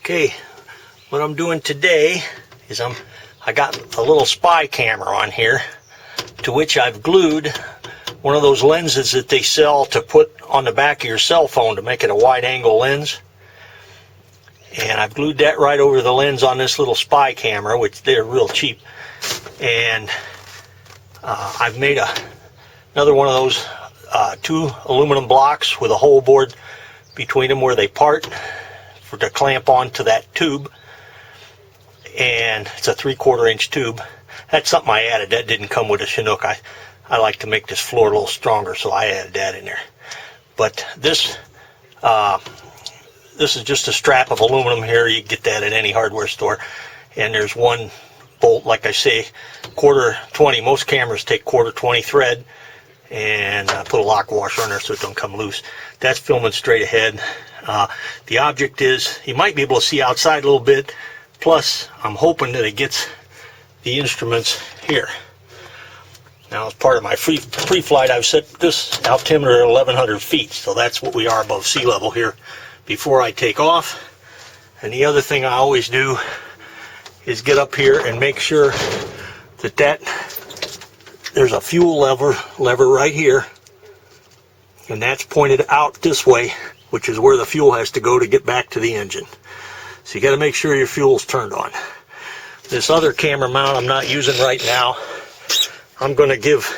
Okay, what I'm doing today is I got a little spy camera on here, to which I've glued one of those lenses that they sell to put on the back of your cell phone to make it a wide angle lens. And I've glued that right over the lens on this little spy camera, which they're real cheap. And I've made another one of those two aluminum blocks with a hole bored between them where they part to clamp onto that tube. And it's a 3/4 inch tube. That's something I added. That didn't come with a Chinook. I like to make this floor a little stronger, so I added that in there. But this is just a strap of aluminum here. You can get that at any hardware store. And there's one bolt, like I say, 1/4-20. Most cameras take 1/4-20 thread, and put a lock washer on there so it don't come loose. That's filming straight ahead. The object is, you might be able to see outside a little bit. Plus, I'm hoping that it gets the instruments here. Now, as part of my pre-flight, I've set this altimeter at 1,100 feet, so that's what we are above sea level here before I take off. And the other thing I always do is get up here and make sure that there's a fuel lever right here, and that's pointed out this way, which is where the fuel has to go to get back to the engine. So you got to make sure your fuel's turned on. This other camera mount I'm not using right now. I'm going to give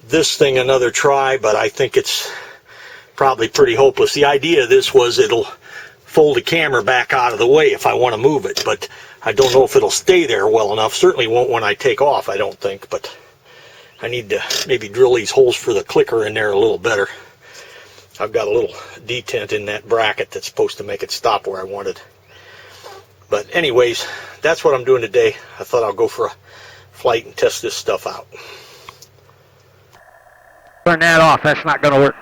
this thing another try, but I think it's probably pretty hopeless. The idea of this was it'll fold the camera back out of the way if I want to move it, but I don't know if it'll stay there well enough. Certainly won't when I take off, I don't think, but I need to maybe drill these holes for the clicker in there a little better. I've got a little detent in that bracket that's supposed to make it stop where I want it. But anyways, that's what I'm doing today. I thought I'll go for a flight and test this stuff out. Turn that off, that's not going to work.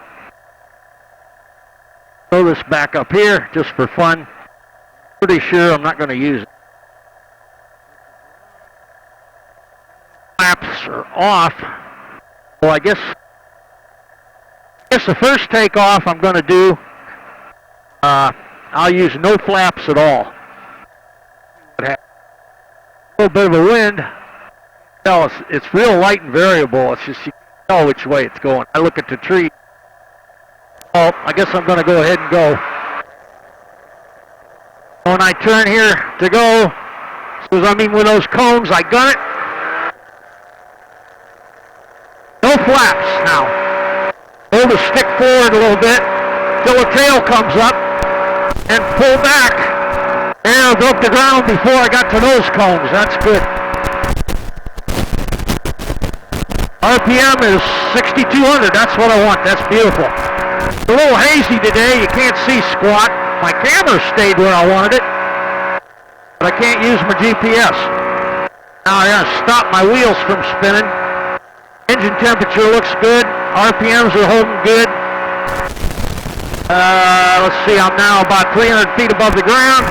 Throw this back up here just for fun. Pretty sure I'm not going to use it. Flaps are off. Well, I guess the first takeoff I'm going to do, I'll use no flaps at all. A little bit of a wind. No, it's real light and variable. It's just you can tell which way it's going. I look at the tree. Oh, I guess I'm going to go ahead and go. When I turn here to go, as soon as I'm in with those cones, I gun it. No flaps now. Hold the stick forward a little bit till the tail comes up and pull back. And I broke the ground before I got to those cones. That's good. RPM is 6,200. That's what I want. That's beautiful. It's a little hazy today. You can't see squat. My camera stayed where I wanted it, but I can't use my GPS. Now I gotta stop my wheels from spinning. Engine temperature looks good. RPMs are holding good. Let's see, I'm now about 300 feet above the ground.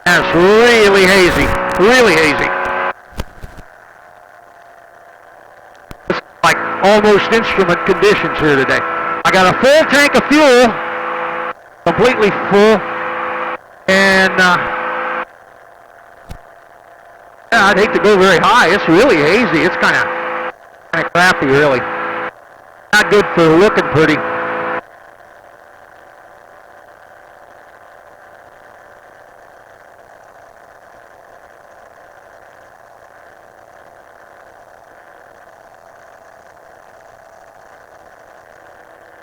That's really hazy, really hazy. It's like almost instrument conditions here today. I got a full tank of fuel, completely full, and yeah, I'd hate to go very high. It's really hazy. It's kind of crappy, really. Not good for looking pretty.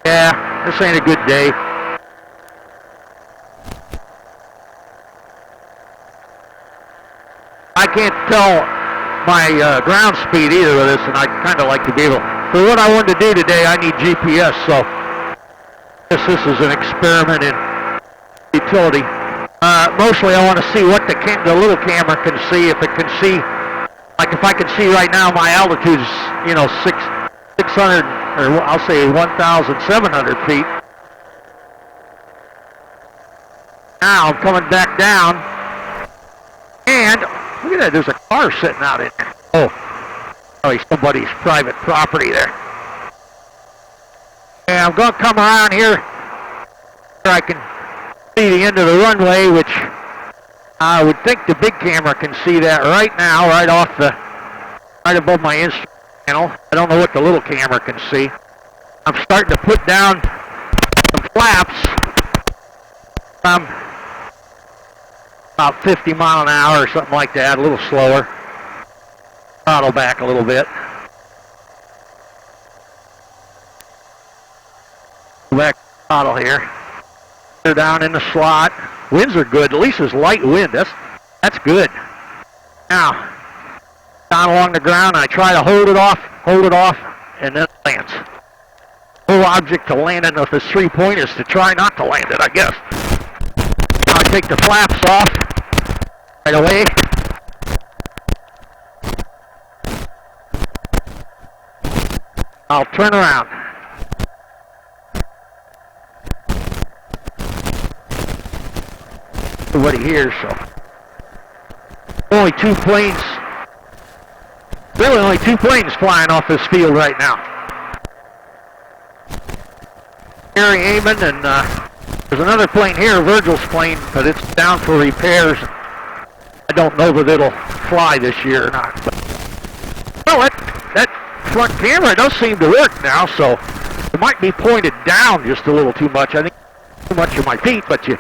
Yeah, this ain't a good day. I can't tell my ground speed either with this, and I'd kind of like to be able. For what I wanted to do today, I need GPS, so this is an experiment in utility. Mostly I want to see what the little camera can see, if it can see, like if I can see right now my altitude's, 600, or I'll say 1,700 feet. Now I'm coming back down, and look at that, there's a car sitting out in there. Oh, probably somebody's private property there. And I'm going to come around here I can see the end of the runway, which I would think the big camera can see that right now, right above my instrument panel. I don't know what the little camera can see. I'm starting to put down some flaps. About 50 mile an hour or something like that, a little slower. Throttle back a little bit. Back throttle here. They're down in the slot. Winds are good. At least there's light wind. That's good. Now, down along the ground, I try to hold it off, and then it lands. The whole object to landing with this 3-point is to try not to land it, I guess. Now I take the flaps off right away. I'll turn around. Nobody here, so only 2 planes. Really, only 2 planes flying off this field right now. Harry Amon, and there's another plane here, Virgil's plane, but it's down for repairs. I don't know that it'll fly this year or not. But, well, that front camera does seem to work now, so it might be pointed down just a little too much. I think too much of my feet, but you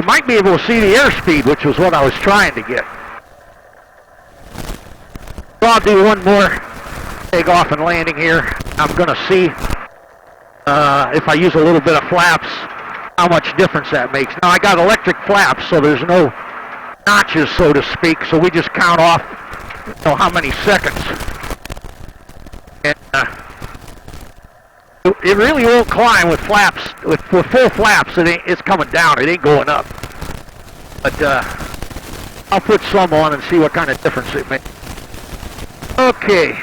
might be able to see the airspeed, which was what I was trying to get. So I'll do one more takeoff and landing here. I'm going to see if I use a little bit of flaps, how much difference that makes. Now I got electric flaps, so there's no notches, so to speak, so we just count off, how many seconds. And it really won't climb with flaps. With full flaps, it's coming down. It ain't going up. But I'll put some on and see what kind of difference it makes. Okay.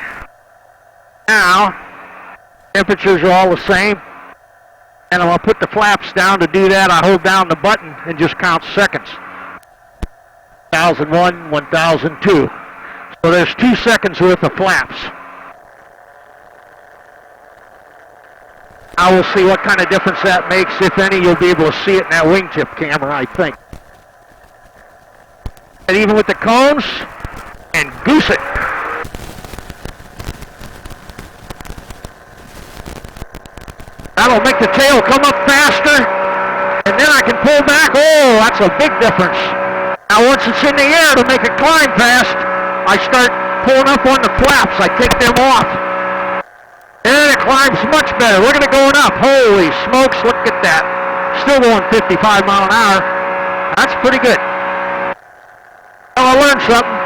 Now, temperatures are all the same. And I'm going to put the flaps down. To do that, I hold down the button and just count seconds. 1001, 1002. So there's 2 seconds worth of flaps. I will see what kind of difference that makes. If any, you'll be able to see it in that wingtip camera, I think. And even with the cones, and goose it. That'll make the tail come up faster, and then I can pull back. Oh, that's a big difference. Now once it's in the air to make it climb fast, I start pulling up on the flaps. I take them off. And it climbs much better. Look at it going up. Holy smokes, look at that. Still going 55 mile an hour. That's pretty good. Well, I learned something.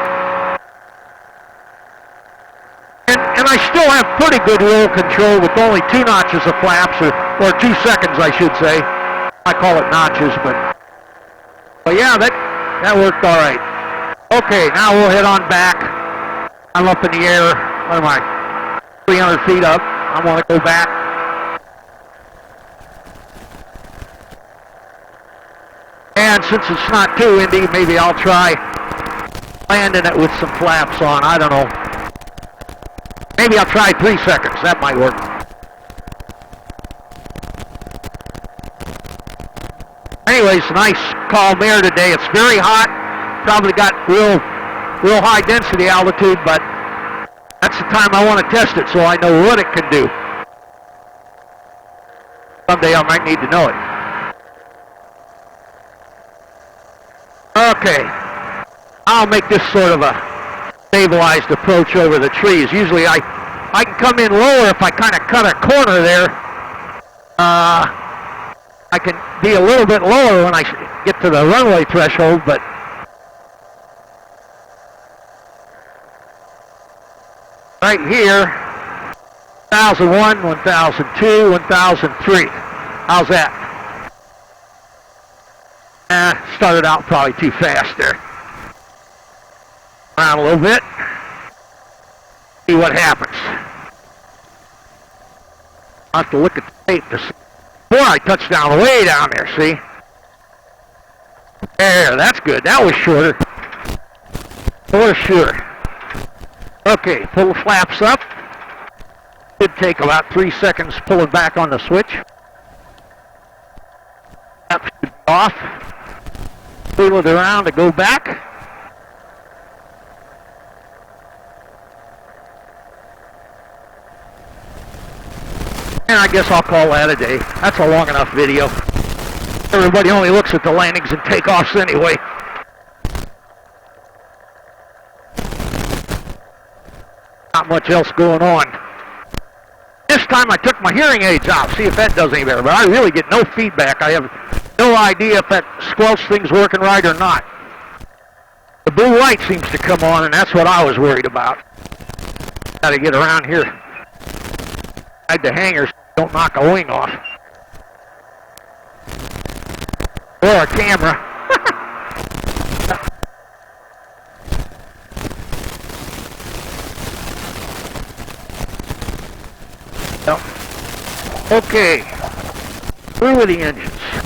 And I still have pretty good roll control with only 2 notches of flaps, or 2 seconds, I should say. I call it notches, but yeah, that worked all right. Okay, now we'll head on back. I'm up in the air. What am I? 300 feet up. I want to go back. And since it's not too windy, maybe I'll try landing it with some flaps on. I don't know. Maybe I'll try 3 seconds. That might work. Anyways, nice calm air today. It's very hot. Probably got real high density altitude, but that's the time I want to test it so I know what it can do. Someday I might need to know it. Okay. I'll make this sort of a stabilized approach over the trees. Usually I can come in lower if I kind of cut a corner there. I can be a little bit lower when I get to the runway threshold, but right here, 1001, 1002, 1003. How's that? Started out probably too fast there. Around a little bit. See what happens. I'll have to look at the tape to see. Boy, I touched down way down there, see? There, that's good. That was shorter. For sure. Okay, pull the flaps up. Should take about 3 seconds pulling back on the switch. Off. Wheel it around to go back. And I guess I'll call that a day. That's a long enough video. Everybody only looks at the landings and takeoffs anyway. Not much else going on. This time I took my hearing aids out, see if that does any better, but I really get no feedback. I have no idea if that squelch thing's working right or not. The blue light seems to come on, and that's what I was worried about. Got to get around here. Hide the hangers, don't knock a wing off. Or a camera. Okay, through with the engines.